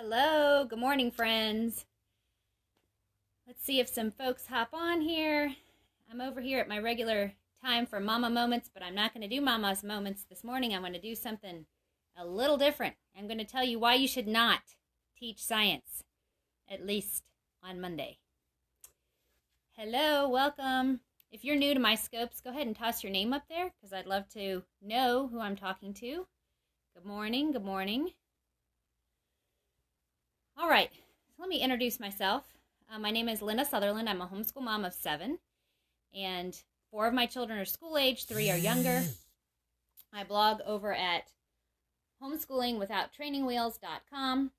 Hello, good morning, friends. Let's see if some folks hop on here. I'm over here at my regular time for Mama Moments, but I'm not going to do Mama's Moments this morning. I'm going to do something a little different. I'm going to tell you why you should not teach science, at least on Monday. Hello, welcome. If you're new to my scopes, go ahead and toss your name up there because I'd love to know who I'm talking to. Good morning, good morning. All right, so let me introduce myself. My name is Linda Sutherland. I'm a homeschool mom of 7, and 4 of my children are school age, 3 are younger. I blog over at homeschoolingwithouttrainingwheels.com,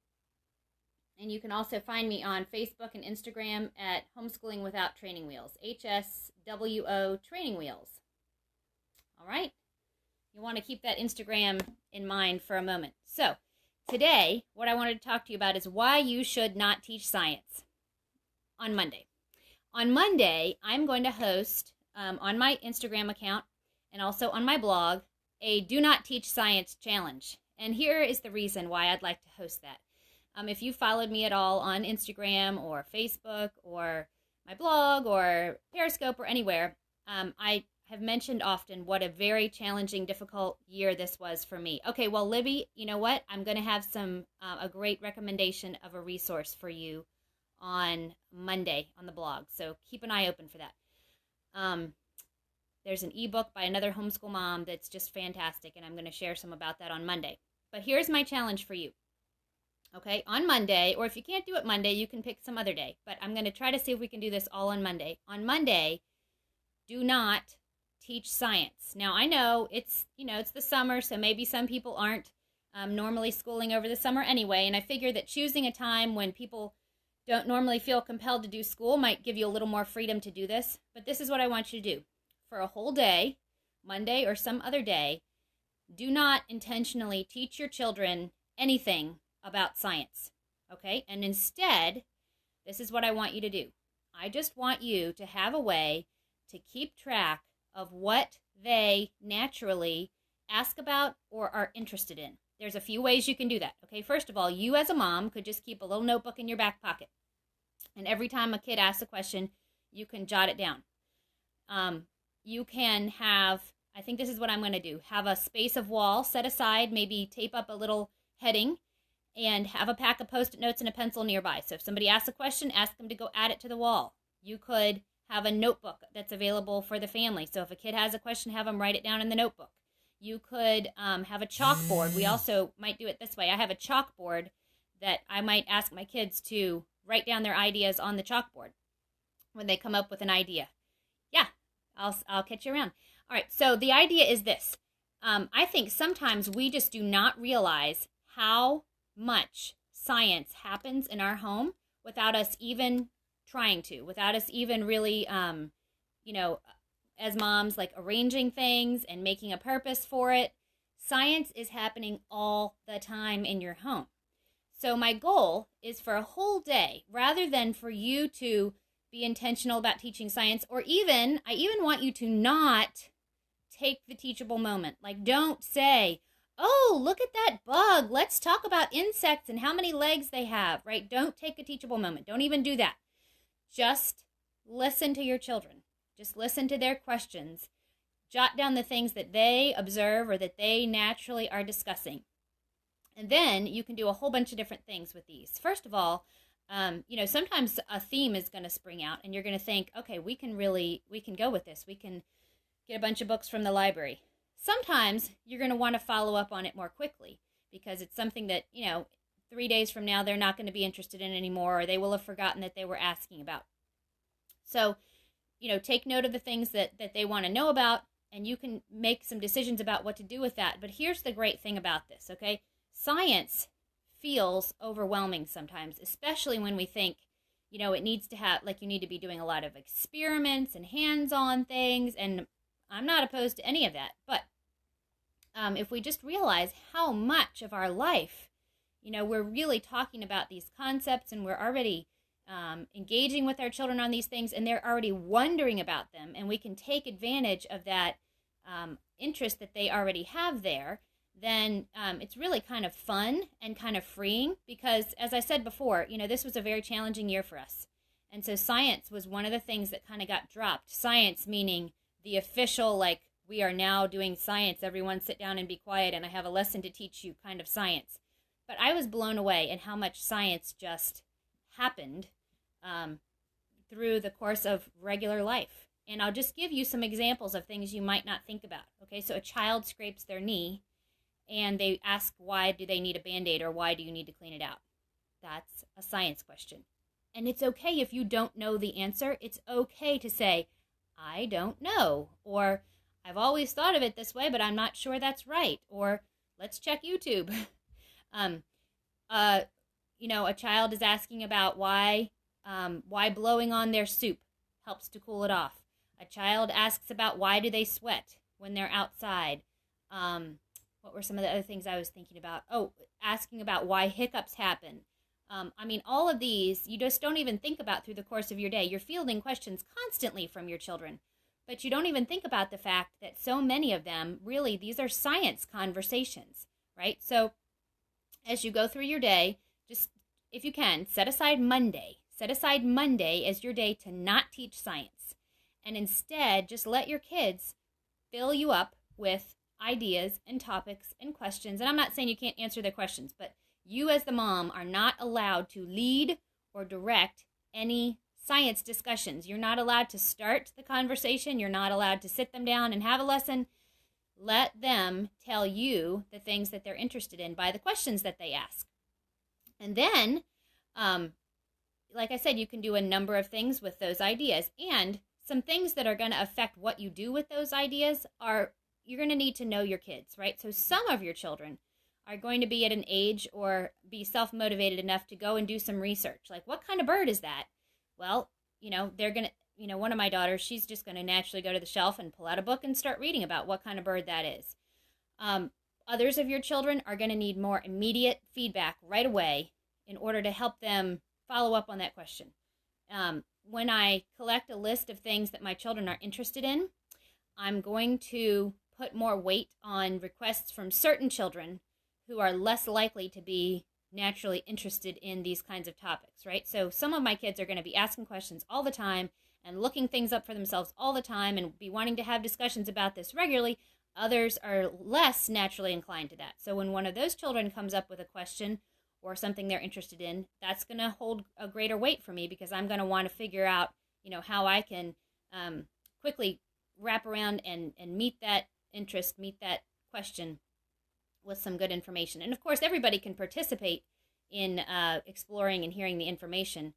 and you can also find me on Facebook and Instagram at Homeschooling Without Training Wheels, HSWO Training Wheels. All right, you want to keep that Instagram in mind for a moment. So, today, what I wanted to talk to you about is why you should not teach science on Monday. On Monday, I'm going to host on my Instagram account and also on my blog a Do Not Teach Science Challenge. And here is the reason why I'd like to host that. If you followed me at all on Instagram or Facebook or my blog or Periscope or anywhere, I have mentioned often what a very challenging, difficult year this was for me. Okay, well, Libby, you know what? I'm going to have a great recommendation of a resource for you on Monday on the blog. So keep an eye open for that. There's an ebook by another homeschool mom that's just fantastic, and I'm going to share some about that on Monday. But here's my challenge for you. Okay, on Monday, or if you can't do it Monday, you can pick some other day. But I'm going to try to see if we can do this all on Monday. On Monday, do not teach science. Now, I know it's the summer, so maybe some people aren't normally schooling over the summer anyway, and I figure that choosing a time when people don't normally feel compelled to do school might give you a little more freedom to do this. But this is what I want you to do. For a whole day, Monday or some other day, do not intentionally teach your children anything about science, okay? And instead, this is what I want you to do. I just want you to have a way to keep track of what they naturally ask about or are interested in. There's a few ways you can do that, okay? First of all, you as a mom could just keep a little notebook in your back pocket. And every time a kid asks a question, you can jot it down. You can have, I think this is what I'm going to do, have a space of wall set aside, maybe tape up a little heading, and have a pack of Post-it notes and a pencil nearby. So if somebody asks a question, ask them to go add it to the wall. You could have a notebook that's available for the family. So if a kid has a question, have them write it down in the notebook. You could have a chalkboard. We also might do it this way. I have a chalkboard that I might ask my kids to write down their ideas on the chalkboard when they come up with an idea. Yeah, I'll catch you around. All right, so the idea is this. I think sometimes we just do not realize how much science happens in our home without us even trying to, without us even really, as moms, like arranging things and making a purpose for it. Science is happening all the time in your home. So my goal is for a whole day, rather than for you to be intentional about teaching science, or I even want you to not take the teachable moment. Like, don't say, oh, look at that bug. Let's talk about insects and how many legs they have, right? Don't take a teachable moment. Don't even do that. Just listen to your children. Just listen to their questions. Jot down the things that they observe or that they naturally are discussing. And then you can do a whole bunch of different things with these. First of all, sometimes a theme is going to spring out and you're going to think, okay, we can go with this. We can get a bunch of books from the library. Sometimes you're going to want to follow up on it more quickly because it's something that, 3 days from now they're not going to be interested in anymore, or they will have forgotten that they were asking about. So, take note of the things that they want to know about, and you can make some decisions about what to do with that. But here's the great thing about this, okay? Science feels overwhelming sometimes, especially when we think, it needs to have, like, you need to be doing a lot of experiments and hands-on things, and I'm not opposed to any of that. But if we just realize how much of our life, we're really talking about these concepts, and we're already engaging with our children on these things, and they're already wondering about them, and we can take advantage of that interest that they already have there, then it's really kind of fun and kind of freeing because, as I said before, this was a very challenging year for us. And so science was one of the things that kind of got dropped. Science meaning the official, like, we are now doing science. Everyone sit down and be quiet, and I have a lesson to teach you kind of science. But I was blown away in how much science just happened through the course of regular life. And I'll just give you some examples of things you might not think about. Okay, so a child scrapes their knee, and they ask, why do they need a Band-Aid, or why do you need to clean it out? That's a science question. And it's okay if you don't know the answer. It's okay to say, I don't know, or I've always thought of it this way, but I'm not sure that's right, or let's check YouTube. A child is asking about why blowing on their soup helps to cool it off. A child asks about why do they sweat when they're outside. What were some of the other things I was thinking about? Oh, asking about why hiccups happen. All of these you just don't even think about through the course of your day. You're fielding questions constantly from your children, but you don't even think about the fact that so many of them, really, these are science conversations, right? So as you go through your day, just, if you can, set aside Monday. Set aside Monday as your day to not teach science. And instead, just let your kids fill you up with ideas and topics and questions. And I'm not saying you can't answer their questions, but you as the mom are not allowed to lead or direct any science discussions. You're not allowed to start the conversation. You're not allowed to sit them down and have a lesson. Let them tell you the things that they're interested in by the questions that they ask. And then, like I said, you can do a number of things with those ideas. And some things that are going to affect what you do with those ideas are, you're going to need to know your kids, right? So some of your children are going to be at an age or be self-motivated enough to go and do some research. Like, what kind of bird is that? Well, they're going to, one of my daughters, she's just going to naturally go to the shelf and pull out a book and start reading about what kind of bird that is. Others of your children are going to need more immediate feedback right away in order to help them follow up on that question. When I collect a list of things that my children are interested in, I'm going to put more weight on requests from certain children who are less likely to be naturally interested in these kinds of topics, right? So some of my kids are going to be asking questions all the time and looking things up for themselves all the time and be wanting to have discussions about this regularly. Others are less naturally inclined to that. So when one of those children comes up with a question or something they're interested in, that's going to hold a greater weight for me because I'm going to want to figure out, how I can quickly wrap around and meet that interest, meet that question with some good information. And of course, everybody can participate in exploring and hearing the information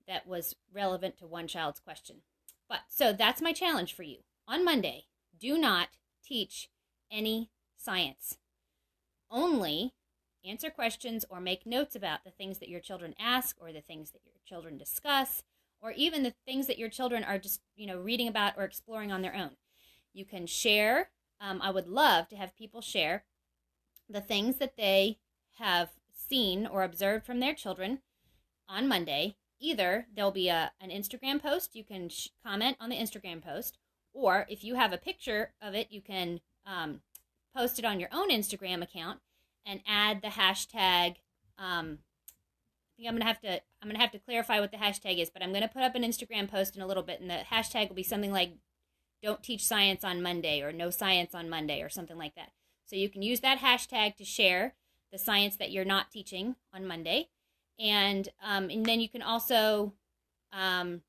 that was relevant to one child's question. So that's my challenge for you. On Monday, do not teach any science. Only answer questions or make notes about the things that your children ask or the things that your children discuss or even the things that your children are just, reading about or exploring on their own. You can share. I would love to have people share the things that they have seen or observed from their children on Monday. Either there'll be an Instagram post, you can comment on the Instagram post, or if you have a picture of it, you can post it on your own Instagram account and add the hashtag. I think I'm gonna have to clarify what the hashtag is, but I'm gonna put up an Instagram post in a little bit, and the hashtag will be something like "Don't teach science on Monday" or "No science on Monday" or something like that. So you can use that hashtag to share the science that you're not teaching on Monday. And then you can also comment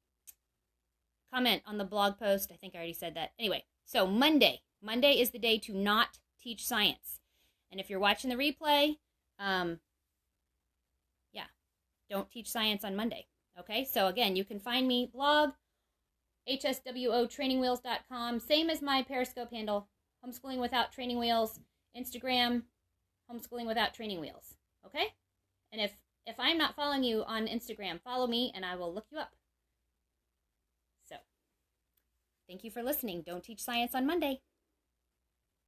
on the blog post. I think I already said that. Anyway, so Monday is the day to not teach science. And if you're watching the replay, don't teach science on Monday. Okay, so again, you can find me blog, hswotrainingwheels.com, same as my Periscope handle, Homeschooling Without Training Wheels, Instagram, Homeschooling Without Training Wheels. Okay? And if I'm not following you on Instagram, follow me and I will look you up. So, thank you for listening. Don't teach science on Monday.